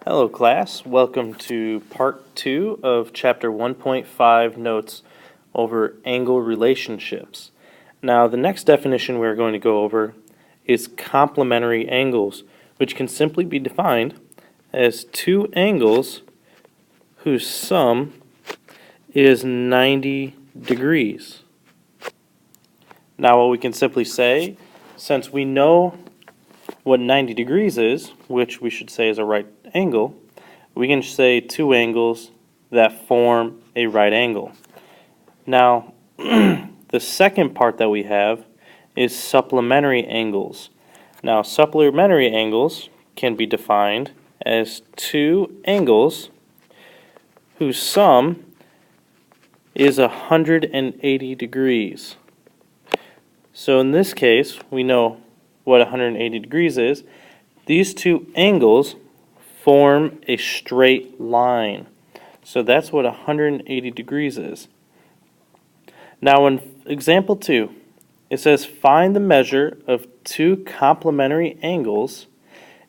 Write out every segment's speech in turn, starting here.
Hello class, welcome to part 2 of chapter 1.5 notes over angle relationships. Now the next definition we're going to go over is complementary angles, which can simply be defined as two angles whose sum is 90 degrees. Now what we can simply say, since we know what 90 degrees is, which we should say is a right angle, we can say two angles that form a right angle. Now, the second part that we have is supplementary angles. Now, supplementary angles can be defined as two angles whose sum is 180 degrees. So in this case, we know what 180 degrees is. These two angles form a straight line. So that's what 180 degrees is. Now in example 2, it says find the measure of two complementary angles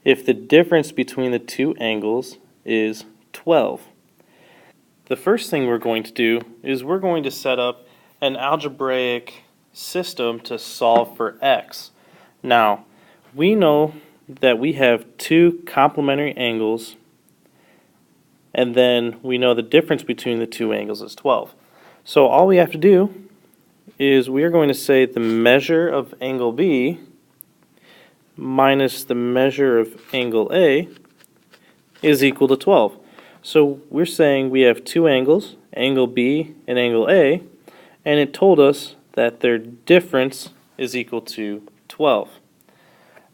if the difference between the two angles is 12. The first thing we're going to do is we're going to set up an algebraic system to solve for x. Now, we know that we have two complementary angles, and then we know the difference between the two angles is 12. So all we have to do is we are going to say the measure of angle B minus the measure of angle A is equal to 12. So we're saying we have two angles, angle B and angle A, and it told us that their difference is equal to 12.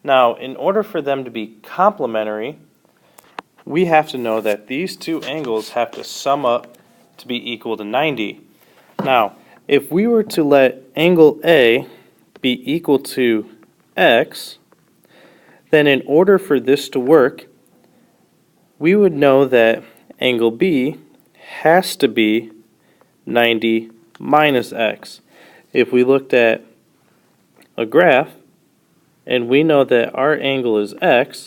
Now, in order for them to be complementary, we have to know that these two angles have to sum up to be equal to 90. Now, if we were to let angle A be equal to x, then in order for this to work, we would know that angle B has to be 90 minus x. If we looked at a graph and we know that our angle is x,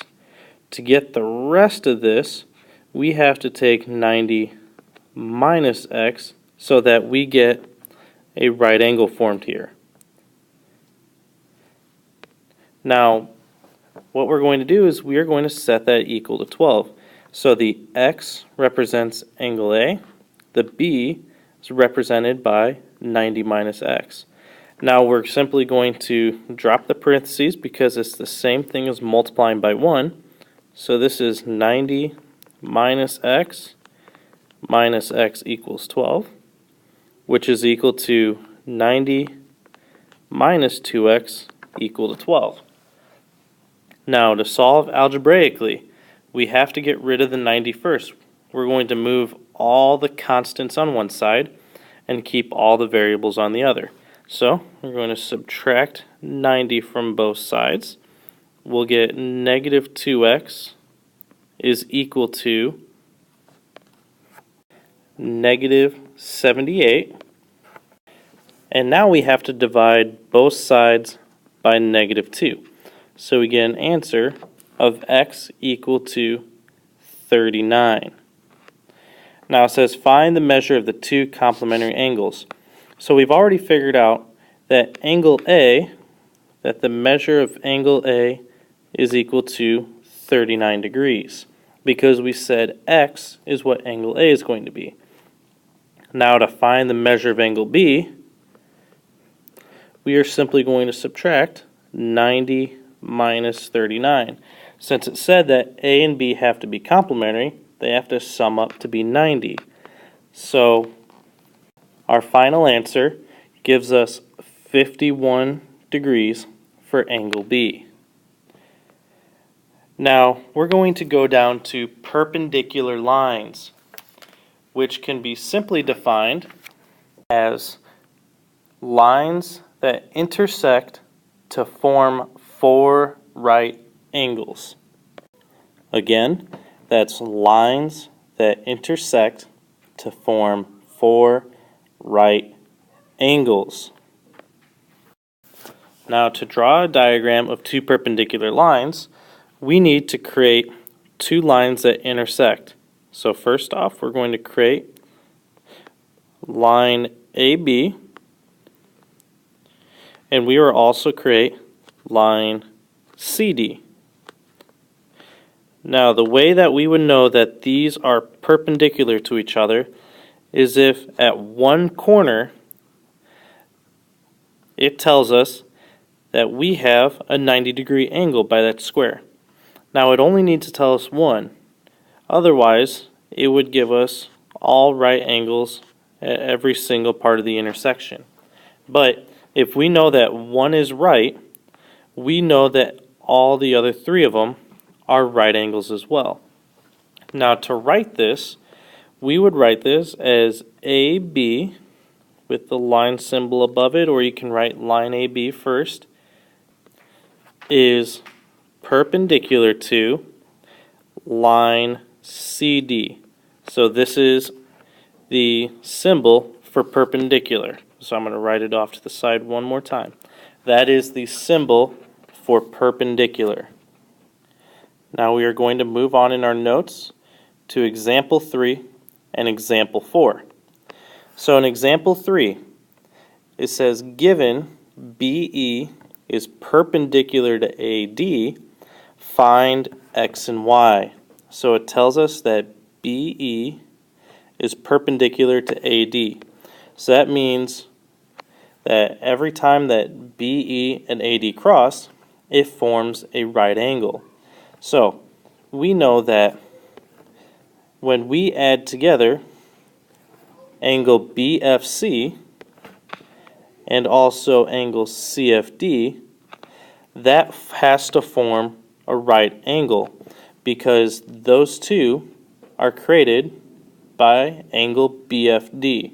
to get the rest of this, we have to take 90 minus x so that we get a right angle formed here. Now, what we're going to do is we are going to set that equal to 12. So the x represents angle A, the B is represented by 90 minus x. Now we're simply going to drop the parentheses because it's the same thing as multiplying by 1. So this is 90 minus x equals 12, which is equal to 90 minus 2x equal to 12. Now to solve algebraically, we have to get rid of the 90 first. We're going to move all the constants on one side and keep all the variables on the other. So we're going to subtract 90 from both sides. We'll get negative 2x is equal to negative 78. And now we have to divide both sides by negative 2. So we get an answer of x equal to 39. Now it says find the measure of the two complementary angles. So we've already figured out that angle A, that the measure of angle A is equal to 39 degrees because we said x is what angle A is going to be. Now to find the measure of angle B, we are simply going to subtract 90 minus 39. Since it said that A and B have to be complementary, they have to sum up to be 90. So our final answer gives us 51 degrees for angle B. Now we're going to go down to perpendicular lines, which can be simply defined as lines that intersect to form four right angles. Again, that's lines that intersect to form four right angles. Now to draw a diagram of two perpendicular lines, we need to create two lines that intersect. So first off, we're going to create line AB, and we will also create line CD. Now, the way that we would know that these are perpendicular to each other is if at one corner it tells us that we have a 90-degree angle by that square. Now, it only needs to tell us one. Otherwise, it would give us all right angles at every single part of the intersection. But if we know that one is right, we know that all the other three of them are right angles as well. Now, to write this, we would write this as AB with the line symbol above it, or you can write line AB first, is perpendicular to line CD. So this is the symbol for perpendicular. So I'm going to write it off to the side one more time. That is the symbol for perpendicular. Now we are going to move on in our notes to example 3 and example 4. So in example 3, it says given BE is perpendicular to AD, find X and Y. So it tells us that BE is perpendicular to AD. So that means that every time that BE and AD cross, it forms a right angle. So we know that when we add together angle BFC and also angle CFD, that has to form a right angle because those two are created by angle BFD.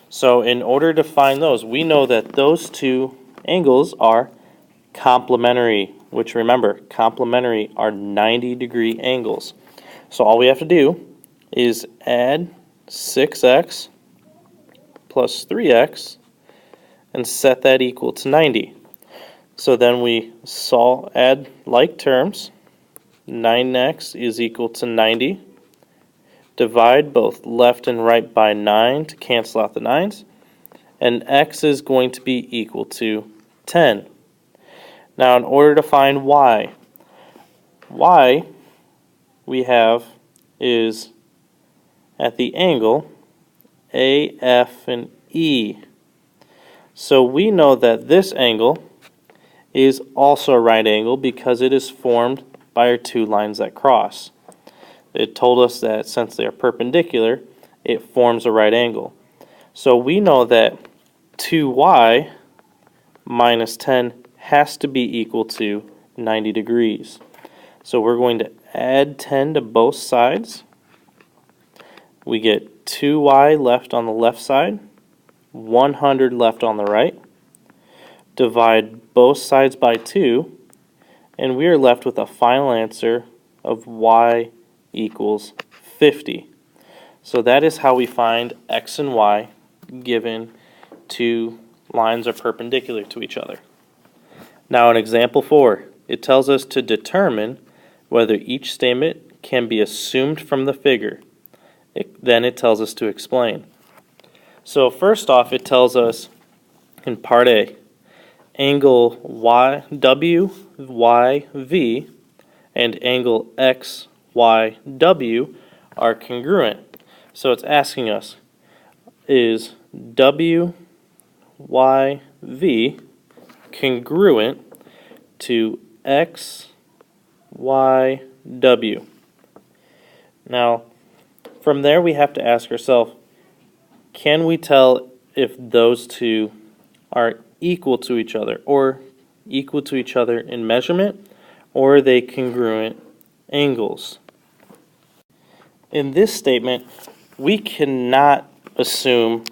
So in order to find those, we know that those two angles are complementary, which remember, complementary are 90-degree angles. So all we have to do is add 6x plus 3x and set that equal to 90. So then we add like terms. 9x is equal to 90. Divide both left and right by 9 to cancel out the 9's. And x is going to be equal to 10. Now in order to find y we have is at the angle AF and E. So we know that this angle is also a right angle because it is formed by our two lines that cross. It told us that since they are perpendicular, it forms a right angle. So we know that 2y minus 10 has to be equal to 90 degrees. So we're going to add 10 to both sides. We get 2y left on the left side, 100 left on the right. Divide both sides by 2, and we are left with a final answer of y equals 50. So that is how we find x and y given two lines are perpendicular to each other. Now in example 4, it tells us to determine whether each statement can be assumed from the figure. Then it tells us to explain. So first off, it tells us in part A, angle WYV and angle XYW are congruent. So it's asking us, is WYV congruent to XYW? Now, from there we have to ask ourselves, can we tell if those two are equal to each other, or equal to each other in measurement, or are they congruent angles? In this statement, we cannot assume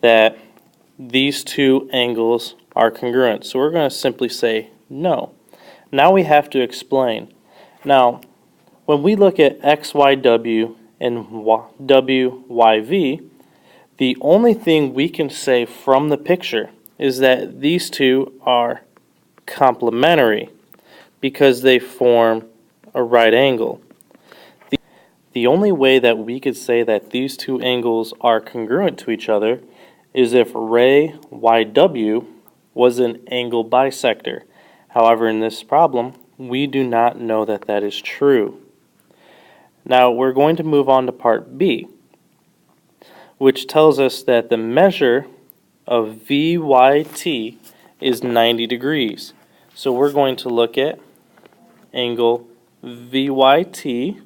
that these two angles are congruent. So we're going to simply say no. Now we have to explain. Now, when we look at XYW and WYV, the only thing we can say from the picture is that these two are complementary because they form a right angle. The only way that we could say that these two angles are congruent to each other is if ray YW was an angle bisector. However, in this problem, we do not know that that is true. Now we're going to move on to part B, which tells us that the measure of VYT is 90 degrees. So we're going to look at angle VYT,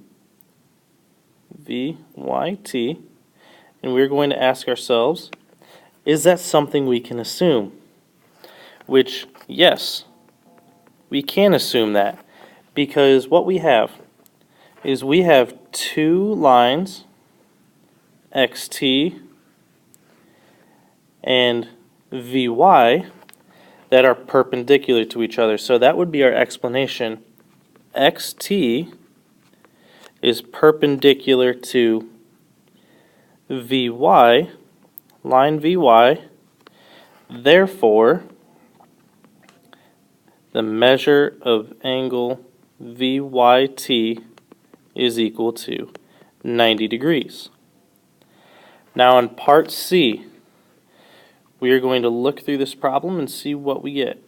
and we're going to ask ourselves, is that something we can assume? Which, yes, we can assume that, because what we have is we have two lines, XT and VY, that are perpendicular to each other. So that would be our explanation. XT is perpendicular to VY, line VY, therefore the measure of angle VYT is equal to 90 degrees. Now in part C, we are going to look through this problem and see what we get.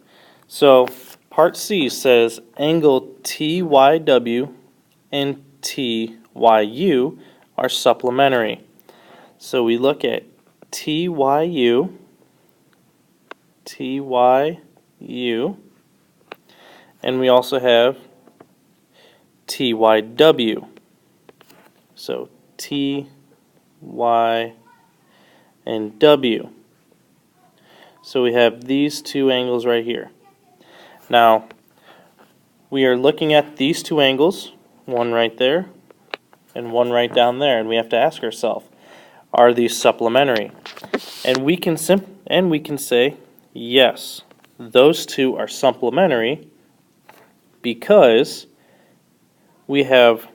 So part C says angle TYW and TYU are supplementary. So we look at TYU, and we also have TYW. So T, Y, and W. So we have these two angles right here. Now, we are looking at these two angles, one right there and one right down there, and we have to ask ourselves, are these supplementary? And we can say, yes, those two are supplementary because we have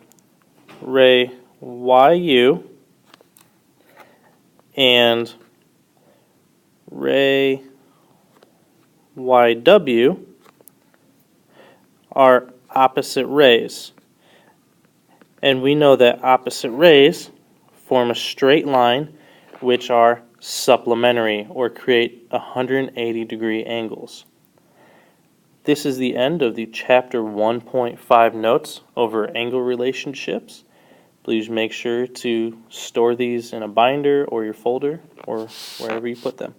ray YU and ray YW are opposite rays. And we know that opposite rays form a straight line which are supplementary or create 180 degree angles. This is the end of the chapter 1.5 notes over angle relationships. Please make sure to store these in a binder or your folder or wherever you put them.